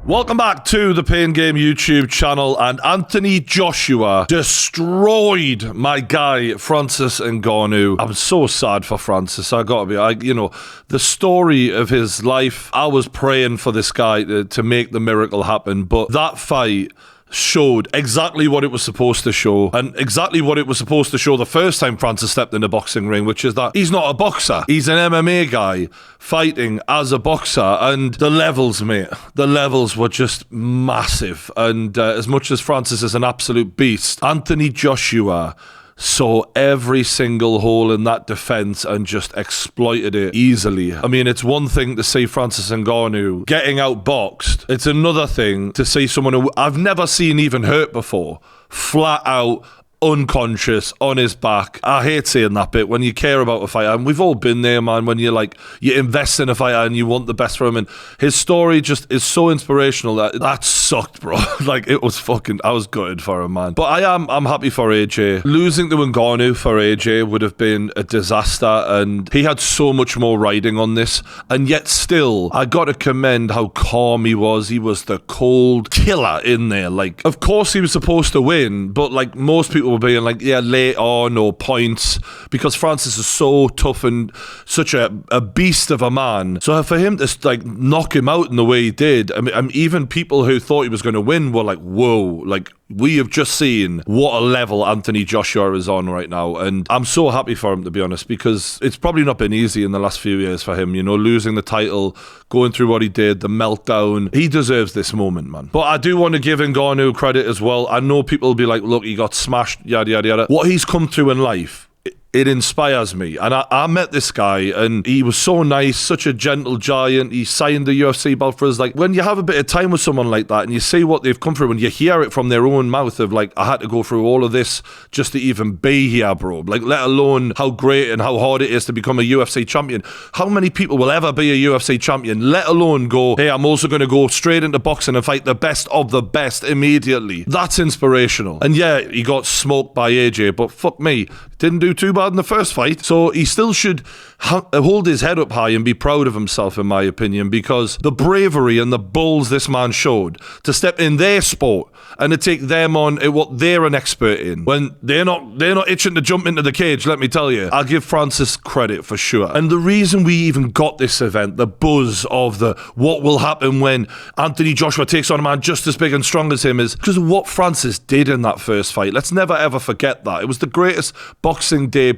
Welcome back to the Pain Game YouTube channel, and Anthony Joshua destroyed my guy Francis Ngannou. I'm so sad for Francis. I gotta be, the story of his life. I was praying for this guy to make the miracle happen, but that fight showed exactly what it was supposed to show, and exactly what it was supposed to show the first time Francis stepped in the boxing ring, which is that he's not a boxer. He's an MMA guy fighting as a boxer, and the levels, mate, the levels were just massive. And as much as Francis is an absolute beast, Anthony Joshua saw every single hole in that defense and just exploited it easily. I mean, it's one thing to see Francis Ngannou getting outboxed. It's another thing to see someone who I've never seen even hurt before, flat out unconscious on his back. I hate saying that bit when you care about a fighter, and we've all been there, man, when you invest in a fighter and you want the best for him, and his story just is so inspirational. That sucked, bro. It was fucking, I was gutted for him, man. But I'm happy for AJ. Losing to Ngannou for AJ would have been a disaster, and he had so much more riding on this, and yet still, I gotta commend how calm he was. He was the cold killer in there. Of course he was supposed to win, but most people were being late on or points, because Francis is so tough and such a beast of a man. So for him to knock him out in the way he did, I mean, even people who thought he was going to win were like, whoa, we have just seen what a level Anthony Joshua is on right now, and I'm so happy for him, to be honest, because it's probably not been easy in the last few years for him, losing the title, going through what he did, the meltdown. He deserves this moment, man. But I do want to give Ngannou credit as well. I know people will be like, look, he got smashed, yada, yada, yada. What he's come through in life, it inspires me. And I met this guy, and he was so nice, such a gentle giant. He signed the UFC belt for us. When you have a bit of time with someone like that and you see what they've come through, and you hear it from their own mouth of I had to go through all of this just to even be here, bro. Let alone how great and how hard it is to become a UFC champion. How many people will ever be a UFC champion, let alone go, hey, I'm also going to go straight into boxing and fight the best of the best immediately? That's inspirational. And yeah, he got smoked by AJ, but fuck me, didn't do too bad in the first fight, so he still should hold his head up high and be proud of himself, in my opinion, because the bravery and the balls this man showed to step in their sport and to take them on at what they're an expert in, when they're not itching to jump into the cage. Let me tell you, I'll give Francis credit for sure. And the reason we even got this event, the buzz of what will happen when Anthony Joshua takes on a man just as big and strong as him, is because of what Francis did in that first fight. Let's never ever forget that. It was the greatest boxing debut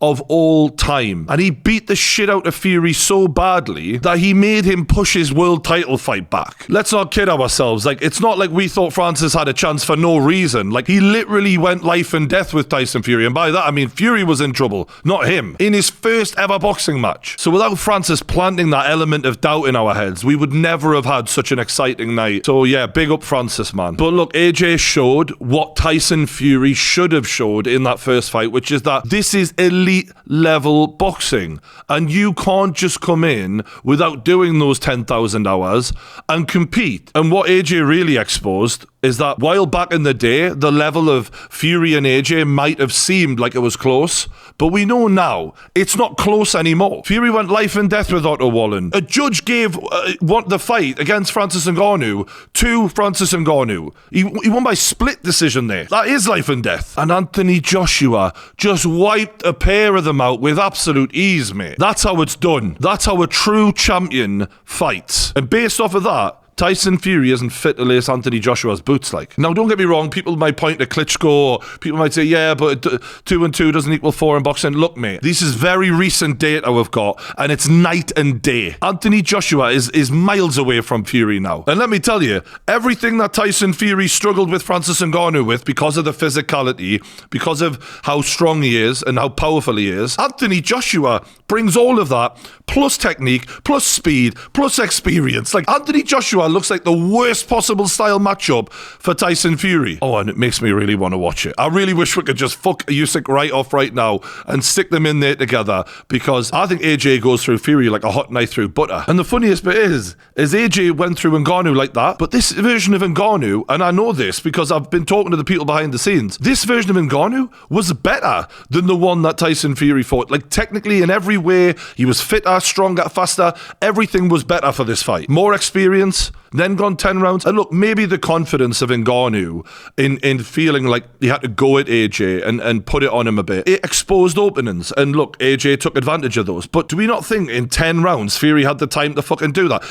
of all time, and he beat the shit out of Fury so badly that he made him push his world title fight back. Let's not kid ourselves. It's not like we thought Francis had a chance for no reason. He literally went life and death with Tyson Fury, and by that I mean Fury was in trouble, not him, in his first ever boxing match. So without Francis planting that element of doubt in our heads, we would never have had such an exciting night. So yeah, big up Francis, man. But look, AJ showed what Tyson Fury should have showed in that first fight, which is that this is elite level boxing, and you can't just come in without doing those 10,000 hours and compete. And what AJ really exposed is that while back in the day, the level of Fury and AJ might have seemed like it was close, but we know now it's not close anymore. Fury went life and death with Otto Wallen. A judge gave the fight against Francis Ngannou to Francis Ngannou. He won by split decision there. That is life and death. And Anthony Joshua just wiped a pair of them out with absolute ease, mate. That's how it's done. That's how a true champion fights. And based off of that, Tyson Fury isn't fit to lace Anthony Joshua's boots. Now, don't get me wrong, people might point to Klitschko, or people might say, yeah, but 2 and 2 doesn't equal 4 in boxing. Look, mate, this is very recent data we've got, and it's night and day. Anthony Joshua is miles away from Fury now. And let me tell you, everything that Tyson Fury struggled with Francis Ngannou with, because of the physicality, because of how strong he is and how powerful he is, Anthony Joshua brings all of that, plus technique, plus speed, plus experience. Anthony Joshua looks like the worst possible style matchup for Tyson Fury. Oh, and it makes me really want to watch it. I really wish we could just fuck Usyk right off right now and stick them in there together, because I think AJ goes through Fury like a hot knife through butter. And the funniest bit is AJ went through Ngannou like that, but this version of Ngannou, and I know this because I've been talking to the people behind the scenes, this version of Ngannou was better than the one that Tyson Fury fought. Technically, in every way, he was fitter, stronger, faster. Everything was better for this fight. More experience, then gone 10 rounds. And look, maybe the confidence of Ngannou in feeling like he had to go at AJ and put it on him a bit, it exposed openings. And look, AJ took advantage of those. But do we not think in 10 rounds Fury had the time to fucking do that?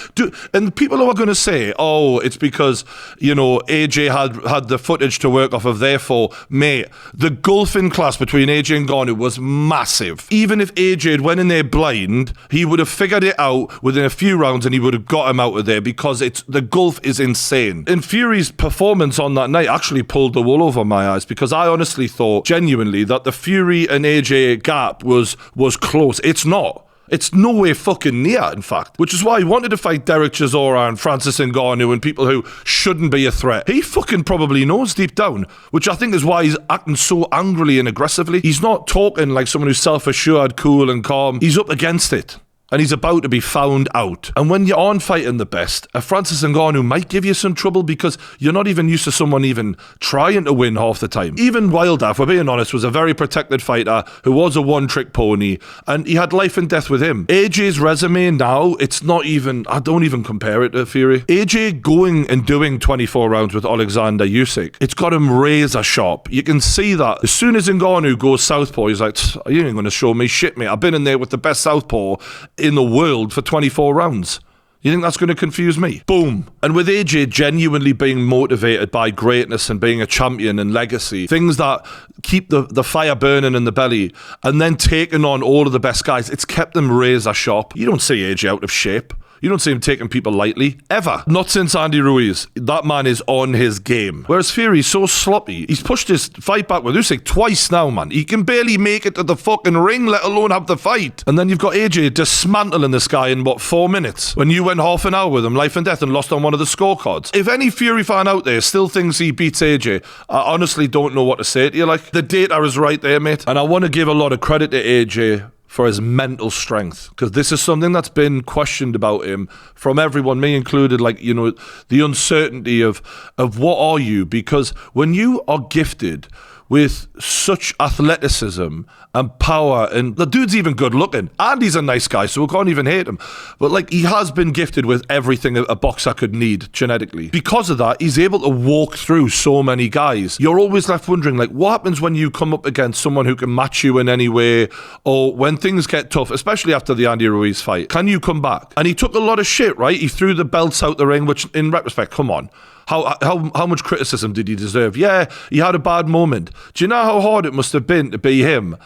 And people who are going to say, oh, it's because, AJ had the footage to work off of, therefore, mate, the gulf in class between AJ and Ngannou was massive. Even if AJ had went in there blind, he would have figured it out within a few rounds and he would have got him out of there, because the gulf is insane. And Fury's performance on that night actually pulled the wool over my eyes, because I honestly thought, genuinely, that the Fury and AJ gap was close. It's not. It's nowhere fucking near, in fact. Which is why he wanted to fight Derek Chisora and Francis Ngannou and people who shouldn't be a threat. He fucking probably knows deep down, which I think is why he's acting so angrily and aggressively. He's not talking like someone who's self-assured, cool and calm. He's up against it. And he's about to be found out. And when you aren't fighting the best, a Francis Ngannou might give you some trouble, because you're not even used to someone even trying to win half the time. Even Wilder, if we're being honest, was a very protected fighter who was a one-trick pony, and he had life and death with him. AJ's resume now, it's not even, I don't even compare it to Fury. AJ going and doing 24 rounds with Alexander Usyk, it's got him razor sharp. You can see that. As soon as Ngannou goes southpaw, he's like, you ain't going to show me shit, mate. I've been in there with the best southpaw in the world for 24 rounds. You think that's going to confuse me? Boom. And with AJ genuinely being motivated by greatness and being a champion and legacy, things that keep the fire burning in the belly, and then taking on all of the best guys, it's kept them razor sharp. You don't see AJ out of shape. You don't see him taking people lightly, ever. Not since Andy Ruiz. That man is on his game. Whereas Fury's so sloppy. He's pushed his fight back with Usyk twice now, man. He can barely make it to the fucking ring, let alone have the fight. And then you've got AJ dismantling this guy in, 4 minutes? When you went half an hour with him, life and death, and lost on one of the scorecards. If any Fury fan out there still thinks he beats AJ, I honestly don't know what to say to you. Like, the data is right there, mate. And I want to give a lot of credit to AJ for his mental strength, because this is something that's been questioned about him from everyone, me included, the uncertainty of what are you, because when you are gifted with such athleticism and power, and the dude's even good looking, and he's a nice guy, so we can't even hate him, but he has been gifted with everything a boxer could need genetically. Because of that, he's able to walk through so many guys. You're always left wondering, what happens when you come up against someone who can match you in any way, or when things get tough, especially after the Andy Ruiz fight, can you come back? And he took a lot of shit, right? He threw the belts out the ring, which in retrospect, come on. How much criticism did he deserve? Yeah, he had a bad moment. Do you know how hard it must have been to be him?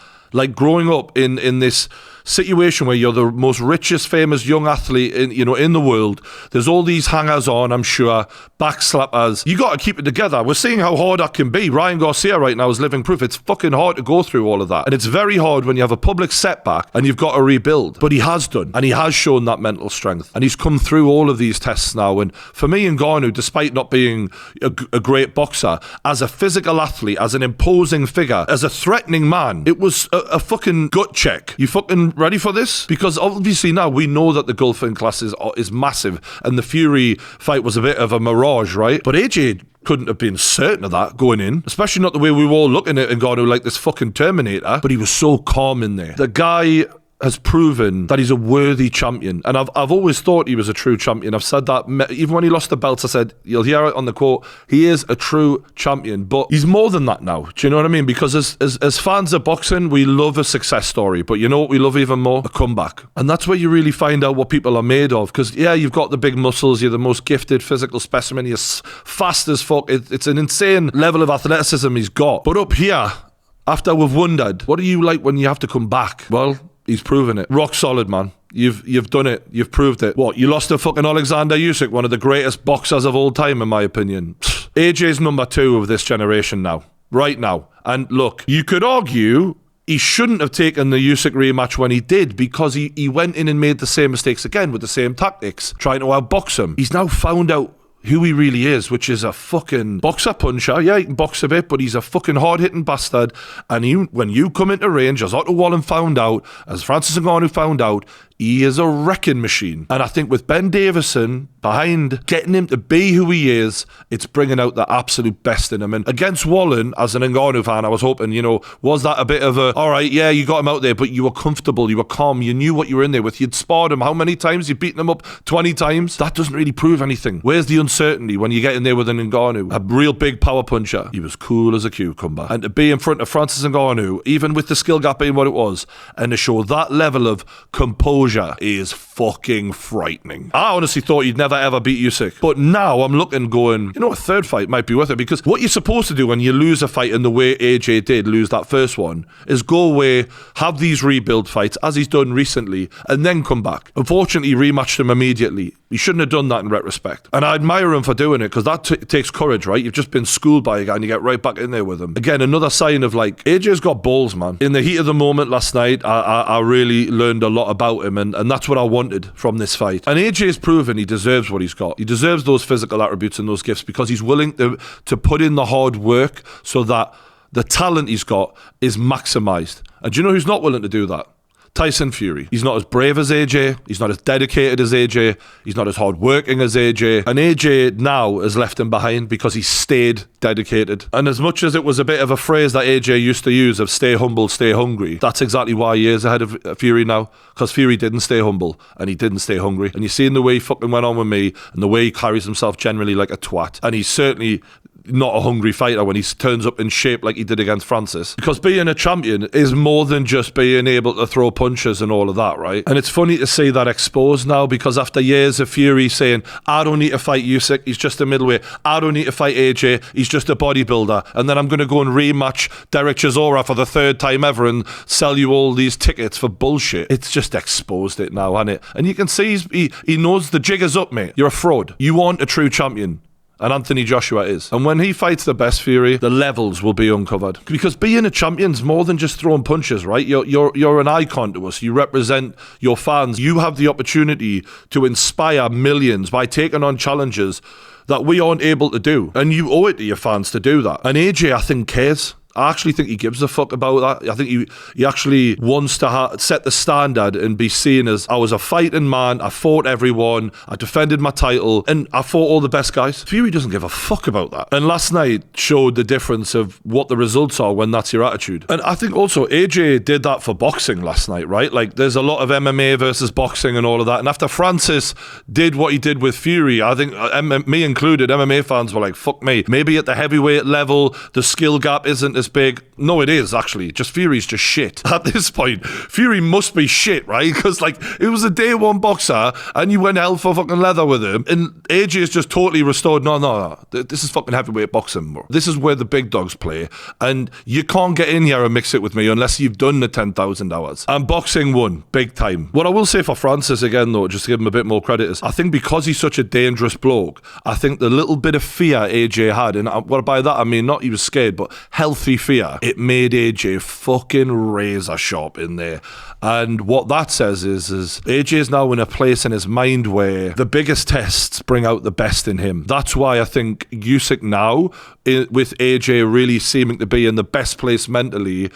Growing up in this situation where you're the most richest, famous young athlete in the world. There's all these hangers on, I'm sure, backslappers. You got to keep it together. We're seeing how hard that can be. Ryan Garcia right now is living proof. It's fucking hard to go through all of that. And it's very hard when you have a public setback and you've got to rebuild. But he has done. And he has shown that mental strength. And he's come through all of these tests now. And for me, Ngannou, despite not being a great boxer, as a physical athlete, as an imposing figure, as a threatening man, it was a fucking gut check. You fucking ready for this? Because obviously now we know that the gulf in class is massive, and the Fury fight was a bit of a mirage, right? But AJ couldn't have been certain of that going in, especially not the way we were all looking at Ngannou like this fucking Terminator, but he was so calm in there. The guy has proven that he's a worthy champion, and I've always thought he was a true champion. I've said that even when he lost the belts. I said, you'll hear it on the quote, he is a true champion, but he's more than that now. Do you know what I mean? Because as fans of boxing, we love a success story, but you know what we love even more? A comeback. And that's where you really find out what people are made of, because yeah, you've got the big muscles, you're the most gifted physical specimen, you're fast as fuck, it's an insane level of athleticism he's got, but up here, after we've wondered, what are you like when you have to come back? Well, he's proven it. Rock solid, man. You've done it. You've proved it. What, you lost to fucking Alexander Usyk, one of the greatest boxers of all time, in my opinion. AJ's number 2 of this generation now. Right now. And look, you could argue he shouldn't have taken the Usyk rematch when he did, because he went in and made the same mistakes again with the same tactics, trying to outbox him. He's now found out who he really is, which is a fucking boxer puncher. Yeah, he can box a bit, but he's a fucking hard-hitting bastard. And when you come into range, as Otto Wallen found out, as Francis Ngannou found out, he is a wrecking machine. And I think with Ben Davison behind, getting him to be who he is, it's bringing out the absolute best in him. And against Wallen, as an Ngannou fan, I was hoping, was that a bit of a, all right, yeah, you got him out there, but you were comfortable, you were calm, you knew what you were in there with. You'd sparred him how many times? You'd beaten him up 20 times? That doesn't really prove anything. Where's the uncertainty when you get in there with an Ngannou? A real big power puncher. He was cool as a cucumber. And to be in front of Francis Ngannou, even with the skill gap being what it was, and to show that level of composure is fucking frightening. I honestly thought you'd never ever beat Usyk. But now I'm looking going, a third fight might be worth it, because what you're supposed to do when you lose a fight in the way AJ did lose that first one is go away, have these rebuild fights as he's done recently, and then come back. Unfortunately, he rematched him immediately. He shouldn't have done that in retrospect. And I admire him for doing it, because that takes courage, right? You've just been schooled by a guy and you get right back in there with him. Again, another sign of AJ's got balls, man. In the heat of the moment last night, I really learned a lot about him, and that's what I wanted from this fight. And AJ's proven he deserves what he's got. He deserves those physical attributes and those gifts because he's willing to put in the hard work so that the talent he's got is maximised. And do you know who's not willing to do that? Tyson Fury. He's not as brave as AJ. He's not as dedicated as AJ. He's not as hardworking as AJ. And AJ now has left him behind because he stayed dedicated. And as much as it was a bit of a phrase that AJ used to use of stay humble, stay hungry, that's exactly why he is ahead of Fury now. Because Fury didn't stay humble and he didn't stay hungry. And you see in the way he fucking went on with me and the way he carries himself generally like a twat. And he's certainly not a hungry fighter when he turns up in shape like he did against Francis. Because being a champion is more than just being able to throw punches and all of that, right? And it's funny to see that exposed now, because after years of Fury saying, I don't need to fight Usyk, he's just a middleweight. I don't need to fight AJ, he's just a bodybuilder. And then I'm going to go and rematch Derek Chisora for the third time ever and sell you all these tickets for bullshit. It's just exposed it now, hasn't it? And you can see he knows the jig is up, mate. You're a fraud. You aren't a true champion. And Anthony Joshua is. And when he fights the best Fury, the levels will be uncovered. Because being a champion's more than just throwing punches, right? You're an icon to us. You represent your fans. You have the opportunity to inspire millions by taking on challenges that we aren't able to do. And you owe it to your fans to do that. And AJ, I think, cares. I actually think he gives a fuck about that. I think he actually wants to set the standard and be seen as, I was a fighting man, I fought everyone, I defended my title, and I fought all the best guys. Fury doesn't give a fuck about that. And last night showed the difference of what the results are when that's your attitude. And I think also AJ did that for boxing last night, right? There's a lot of MMA versus boxing and all of that. And after Francis did what he did with Fury, I think, me included, MMA fans were like, fuck me. Maybe at the heavyweight level, the skill gap isn't as big. No, it is actually. Just Fury's just shit. At this point, Fury must be shit, right? Because it was a day one boxer and you went hell for fucking leather with him. And AJ is just totally restored. No. This is fucking heavyweight boxing, bro. This is where the big dogs play. And you can't get in here and mix it with me unless you've done the 10,000 hours. And boxing won big time. What I will say for Francis again, though, just to give him a bit more credit, is I think because he's such a dangerous bloke, I think the little bit of fear AJ had, and what by that I mean not he was scared, but healthy fear, it made AJ fucking razor sharp in there. And what that says is AJ's now in a place in his mind where the biggest tests bring out the best in him. That's why I think Usyk now, with AJ really seeming to be in the best place mentally,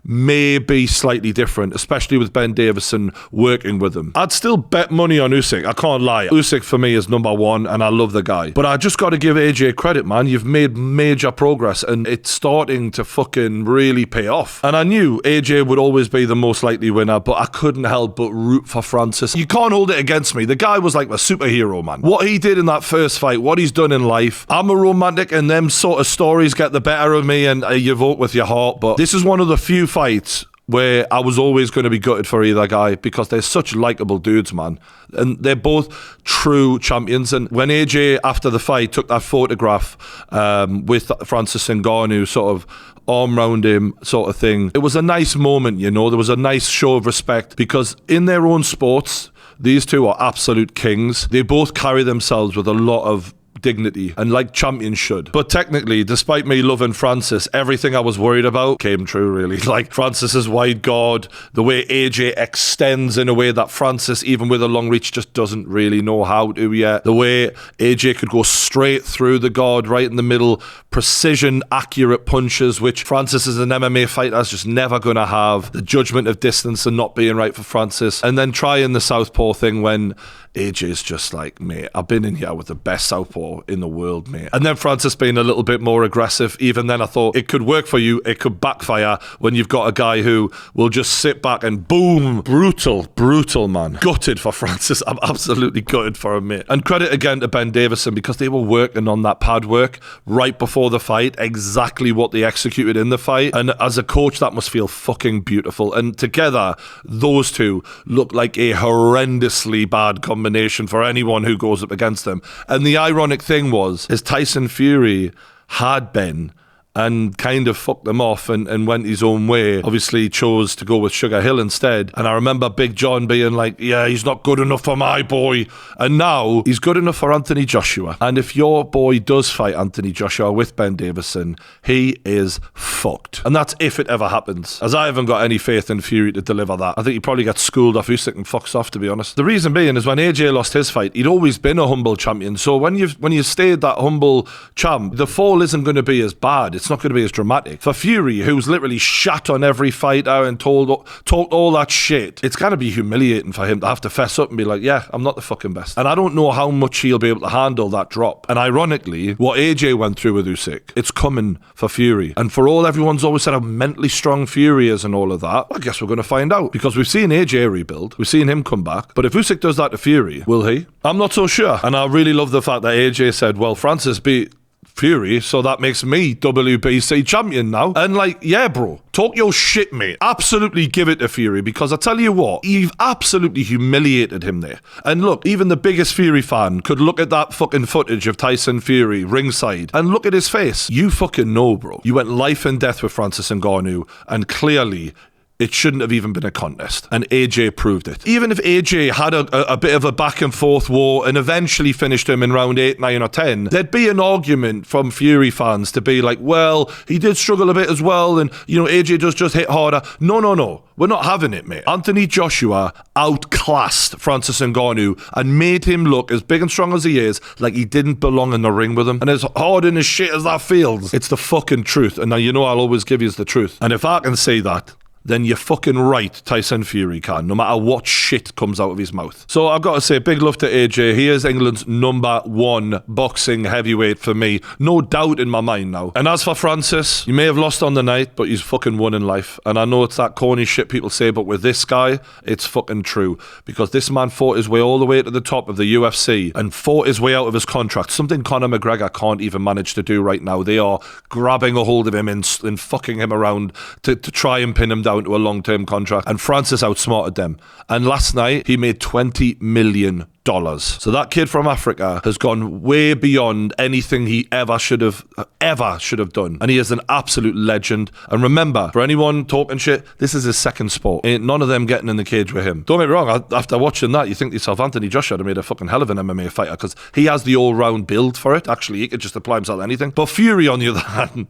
may be slightly different, especially with Ben Davison working with him. I'd still bet money on Usyk, I can't lie. Usyk for me is number one and I love the guy. But I just got to give AJ credit, man. You've made major progress and it's starting to fucking really pay off. And I knew AJ would always be the most likely winner, but I couldn't help but root for Francis. You can't hold it against me. The guy was like a superhero, man. What he did in that first fight, what he's done in life. I'm a romantic and them sort of stories get the better of me and you vote with your heart, but this is one of the few fights where I was always going to be gutted for either guy because they're such likable dudes, man. And they're both true champions. And when AJ, after the fight, took that photograph with Francis Ngannou sort of arm round him sort of thing, it was a nice moment, you know. There was a nice show of respect because in their own sports, these two are absolute kings. They both carry themselves with a lot of dignity, and like champions should. But technically, despite me loving Francis, everything I was worried about came true, really. Like Francis's wide guard, the way AJ extends in a way that Francis, even with a long reach, just doesn't really know how to yet. The way AJ could go straight through the guard, right in the middle, precision, accurate punches, which Francis as an MMA fighter is just never going to have. The judgment of distance and not being right for Francis. And then trying the southpaw thing when AJ's just like, mate, I've been in here with the best southpaw in the world, mate. And then Francis being a little bit more aggressive. Even then I thought it could work for you. It could backfire when you've got a guy who will just sit back and boom. Brutal, man. Gutted for Francis. I'm absolutely gutted for him, mate. And credit again to Ben Davison, because they were working on that pad work right before the fight. Exactly what they executed in the fight. And as a coach, that must feel fucking beautiful. And together, those two look like a horrendously bad combination for anyone who goes up against them. And the ironic thing was, is Tyson Fury had Ben and kind of fucked them off and went his own way. Obviously chose to go with Sugar Hill instead. And I remember Big John being like, yeah, he's not good enough for my boy. And now he's good enough for Anthony Joshua. And if your boy does fight Anthony Joshua with Ben Davison, he is fucked. And that's if it ever happens. As I haven't got any faith in Fury to deliver that. I think he probably gets schooled off Usyk and fucks off, to be honest. The reason being is when AJ lost his fight, he'd always been a humble champion. So when you stayed that humble champ, the fall isn't going to be as bad. It's not going to be as dramatic. For Fury, who's literally shat on every fighter and talked all that shit, it's going to be humiliating for him to have to fess up and be like, yeah, I'm not the fucking best. And I don't know how much he'll be able to handle that drop. And ironically, what AJ went through with Usyk, it's coming for Fury. And for all everyone's always said how mentally strong Fury is and all of that, I guess we're going to find out. Because we've seen AJ rebuild, we've seen him come back. But if Usyk does that to Fury, will he? I'm not so sure. And I really love the fact that AJ said, well, Francis beat Fury, so that makes me WBC champion now. And like, yeah, bro, talk your shit, mate. Absolutely give it to Fury, because I tell you what, you've absolutely humiliated him there. And look, even the biggest Fury fan could look at that fucking footage of Tyson Fury ringside and look at his face. You fucking know, bro. You went life and death with Francis Ngannou, and clearly it shouldn't have even been a contest. And AJ proved it. Even if AJ had a bit of a back and forth war and eventually finished him in round 8, 9 or 10, there'd be an argument from Fury fans to be like, well, he did struggle a bit as well, and, you know, AJ does just hit harder. No. We're not having it, mate. Anthony Joshua outclassed Francis Ngannou and made him look, as big and strong as he is, like he didn't belong in the ring with him. And as hard and as shit as that feels, it's the fucking truth. And now, you know, I'll always give you the truth. And if I can say that, then you're fucking right, Tyson Fury can, no matter what shit comes out of his mouth. So I've got to say, big love to AJ. He is England's #1 boxing heavyweight for me. No doubt in my mind now. And as for Francis, you may have lost on the night, but he's fucking won in life. And I know it's that corny shit people say, but with this guy, it's fucking true. Because this man fought his way all the way to the top of the UFC and fought his way out of his contract. Something Conor McGregor can't even manage to do right now. They are grabbing a hold of him and fucking him around to try and pin him down to a long-term contract, and Francis outsmarted them. And last night he made $20 million. So that kid from Africa has gone way beyond anything he ever should have done. And he is an absolute legend. And remember, for anyone talking shit, this is his second sport. Ain't none of them getting in the cage with him. Don't get me wrong, after watching that, you think to yourself, Anthony Joshua would have made a fucking hell of an MMA fighter, because he has the all-round build for it. Actually, he could just apply himself to anything. But Fury, on the other hand,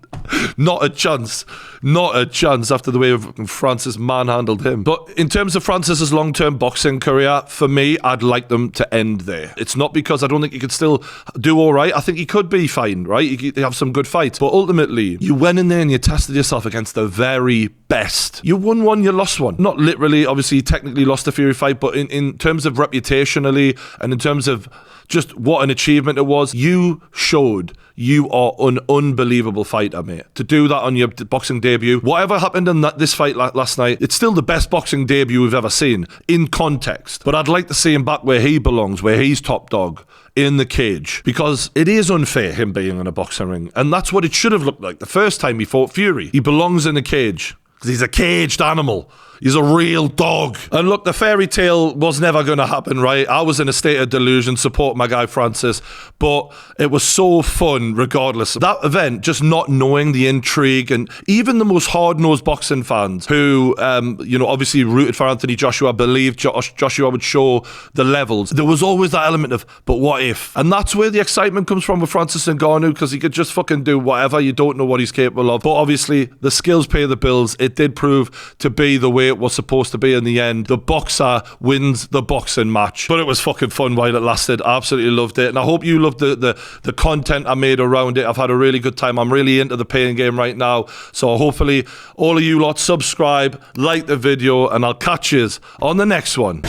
not a chance. Not a chance after the way Francis manhandled him. But in terms of Francis's long-term boxing career, for me, I'd like them to end there. It's not because I don't think he could still do all right. I think he could be fine, right? He could have some good fights. But ultimately, you went in there and you tested yourself against the very best. You won one, you lost one. Not literally, obviously, you technically lost the Fury fight, but in terms of reputationally and in terms of just what an achievement it was, you showed you are an unbelievable fighter, mate. To do that on your boxing debut, whatever happened in this fight last night, it's still the best boxing debut we've ever seen, in context. But I'd like to see him back where he belongs, where he's top dog, in the cage. Because it is unfair, him being in a boxing ring. And that's what it should have looked like the first time he fought Fury. He belongs in the cage. because he's a caged animal. He's a real dog. And look, the fairy tale was never going to happen, right? I was in a state of delusion, support my guy Francis, but it was so fun regardless. That event, just not knowing the intrigue, and even the most hard-nosed boxing fans who, obviously rooted for Anthony Joshua, believed Joshua would show the levels. There was always that element of, but what if? And that's where the excitement comes from with Francis Ngannou, because he could just fucking do whatever. You don't know what he's capable of. But obviously, the skills pay the bills. It did prove to be the way it was supposed to be in the end. The boxer wins the boxing match. But it was fucking fun while it lasted. I absolutely loved it. And I hope you loved the content I made around it. I've had a really good time. I'm really into the Pain Game right now. So hopefully all of you lot subscribe, like the video, and I'll catch you on the next one.